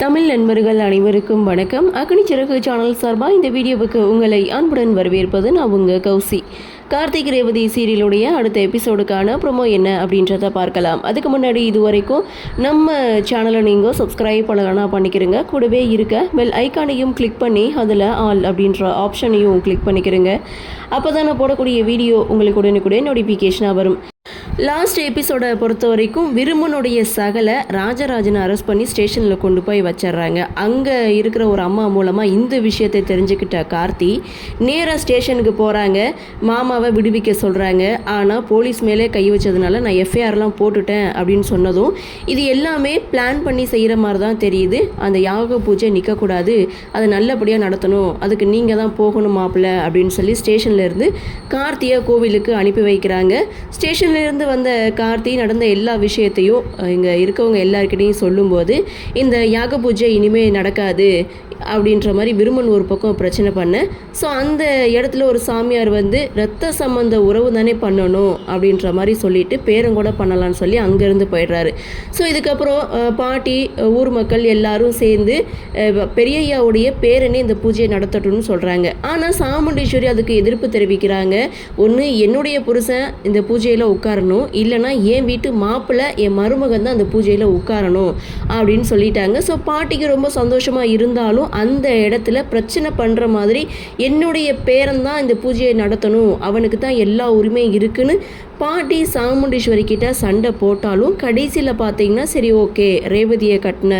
தமிழ் நண்பர்கள் அனைவருக்கும் வணக்கம். அக்னி சிறகு சேனல் சார்பாக இந்த வீடியோவுக்கு உங்களை அன்புடன் வரவேற்பது நான் உங்கள் கௌசி. கார்த்திக் ரேவதி சீரியலுடைய அடுத்த எபிசோடுக்கான ப்ரோமோ என்ன அப்படின்றத பார்க்கலாம். அதுக்கு முன்னாடி இது வரைக்கும் நம்ம சேனலை நீங்கள் சப்ஸ்கிரைப் பண்ணலன்னா பண்ணிக்கிறங்க. கூடவே இருக்க பெல் ஐக்கானையும் கிளிக் பண்ணி அதில் ஆல் அப்படின்ற ஆப்ஷனையும் கிளிக் பண்ணிக்கிறங்க. அப்போ தான் நான் போடக்கூடிய வீடியோ உங்களுக்கு உடனுக்குடன் நோட்டிஃபிகேஷனாக வரும். லாஸ்ட் எபிசோடை பொறுத்த வரைக்கும் விருமனுடைய சகலை ராஜராஜனை அரெஸ்ட் பண்ணி ஸ்டேஷனில் கொண்டு போய் வச்சிட்றாங்க. அங்கே இருக்கிற ஒரு அம்மா மூலமாக இந்த விஷயத்தை தெரிஞ்சுக்கிட்ட கார்த்தி நேராக ஸ்டேஷனுக்கு போகிறாங்க. மாமாவை விடுவிக்க சொல்கிறாங்க. ஆனால் போலீஸ் மேலே கை வச்சதுனால நான் எஃப்ஐஆர்லாம் போட்டுட்டேன் அப்படின்னு சொன்னதும் இது எல்லாமே பிளான் பண்ணி செய்கிற மாதிரி தான் தெரியுது. அந்த யாக பூஜை நிற்கக்கூடாது, அதை நல்லபடியாக நடத்தணும், அதுக்கு நீங்கள் தான் போகணும் மாப்பிள்ள அப்படின்னு சொல்லி ஸ்டேஷன்லேருந்து கார்த்தியை கோவிலுக்கு அனுப்பி வைக்கிறாங்க. ஸ்டேஷன்லேருந்து வந்த கார்த்தி நடந்த எல்லா விஷயத்தையும் இங்கே இருக்கவங்க எல்லாருக்கிட்டையும் சொல்லும்போது இந்த யாக பூஜை இனிமேல் நடக்காது அப்படின்ற மாதிரி விருமன் ஒரு பக்கம் பிரச்சனை பண்ண. ஸோ அந்த இடத்துல ஒரு சாமியார் வந்து ரத்த சம்பந்த உறவு தானே பண்ணணும் அப்படின்ற மாதிரி சொல்லிட்டு பேரங்கூட பண்ணலான்னு சொல்லி அங்கேருந்து போயிடுறாரு. ஸோ இதுக்கப்புறம் பாட்டி ஊர் மக்கள் எல்லாரும் சேர்ந்து பெரியய்யாவுடைய பேரனே இந்த பூஜையை நடத்தட்டும்னு சொல்கிறாங்க. ஆனால் சாமுண்டீஸ்வரி அதுக்கு எதிர்ப்பு தெரிவிக்கிறாங்க. ஒன்று என்னுடைய புருஷன் இந்த பூஜையில் உட்காரணும், இல்லைனா என் வீட்டு மாப்பிள்ளை என் மருமகன் தான் அந்த பூஜையில் உட்காரணும் அப்படின்னு சொல்லிட்டாங்க. ஸோ பாட்டிக்கு ரொம்ப சந்தோஷமாக இருந்தாலும் அந்த இடத்துல பிரச்சனை பண்ணுற மாதிரி என்னுடைய பேரன் தான் இந்த பூஜையை நடத்தணும், அவனுக்கு தான் எல்லா உரிமையும் இருக்குன்னு பாட்டி சாமுண்டீஸ்வரி கிட்ட சண்டை போட்டாலும் கடைசியில் பார்த்தீங்கன்னா சரி ஓகே ரேவதியை கட்டின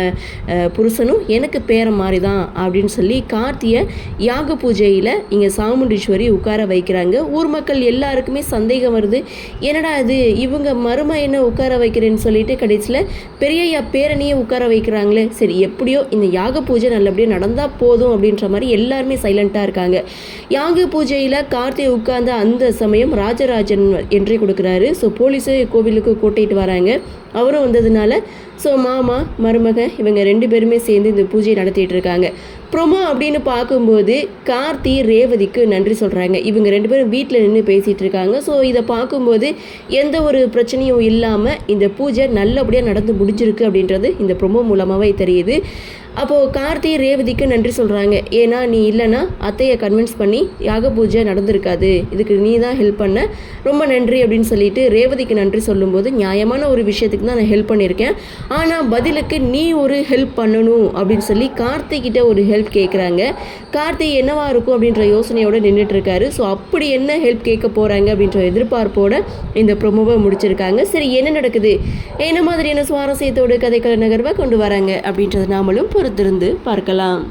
புருஷனும் எனக்கு பேர மாதிரி தான் அப்படின்னு சொல்லி கார்த்தியை யாக பூஜையில் இங்கே சாமுண்டீஸ்வரி உட்கார வைக்கிறாங்க. ஊர் மக்கள் எல்லாருக்குமே சந்தேகம் வருது, என்னடா இது இவங்க மருமையனை உட்கார வைக்கிறேன்னு சொல்லிட்டு கடைசியில் பெரியய்யா பேரனையே உட்கார வைக்கிறாங்களே. சரி எப்படியோ இந்த யாக பூஜை நல்லபடியாக நடந்தால் போதும் அப்படின்ற மாதிரி எல்லாருமே சைலண்ட்டாக இருக்காங்க. யாக பூஜையில் கார்த்தியை உட்கார்ந்த அந்த சமயம் ராஜராஜன் என்றே கொடுக்குறாரு. ஸோ போலீஸு கோவிலுக்கு கூட்டிகிட்டு வராங்க. அவரும் வந்ததுனால ஸோ மாமா மருமக இவங்க ரெண்டு பேருமே சேர்ந்து இந்த பூஜையை நடத்திட்டு இருக்காங்க. ப்ரோமோ அப்படின்னு பார்க்கும்போது கார்த்தி ரேவதிக்கு நன்றி சொல்கிறாங்க. இவங்க ரெண்டு பேரும் வீட்டில் நின்று பேசிகிட்டு இருக்காங்க. ஸோ இதை பார்க்கும்போது எந்த ஒரு பிரச்சனையும் இல்லாமல் இந்த பூஜை நல்லபடியாக நடந்து முடிஞ்சிருக்கு அப்படின்றது இந்த ப்ரோமோ மூலமாகவே தெரியுது. அப்போது கார்த்தி ரேவதிக்கு நன்றி சொல்கிறாங்க. ஏன்னா நீ இல்லைன்னா அத்தையை கன்வின்ஸ் பண்ணி யாக பூஜை நடந்திருக்காது, இதுக்கு நீ தான் ஹெல்ப் பண்ண, ரொம்ப நன்றி அப்படின்னு சொல்லிட்டு ரேவதிக்கு நன்றி சொல்லும்போது நியாயமான ஒரு விஷயத்துக்கு தான் நான் ஹெல்ப் பண்ணியிருக்கேன், ஆனால் பதிலுக்கு நீ ஒரு ஹெல்ப் பண்ணணும் அப்படின்னு சொல்லி கார்த்திகிட்ட ஒரு ஹெல்ப் கேட்குறாங்க. கார்த்தி என்னவா இருக்கும் அப்படின்ற யோசனையோடு நின்றுட்டுருக்காரு. ஸோ அப்படி என்ன ஹெல்ப் கேட்க போகிறாங்க அப்படின்ற எதிர்பார்ப்போட இந்த ப்ரோமோவை முடிச்சிருக்காங்க. சரி என்ன நடக்குது, என்ன மாதிரியான சுவாரஸ்யத்தோடு கதைக்கள நகர்வை கொண்டு வராங்க அப்படின்றது நாமளும் பொறுத்திருந்து பார்க்கலாம்.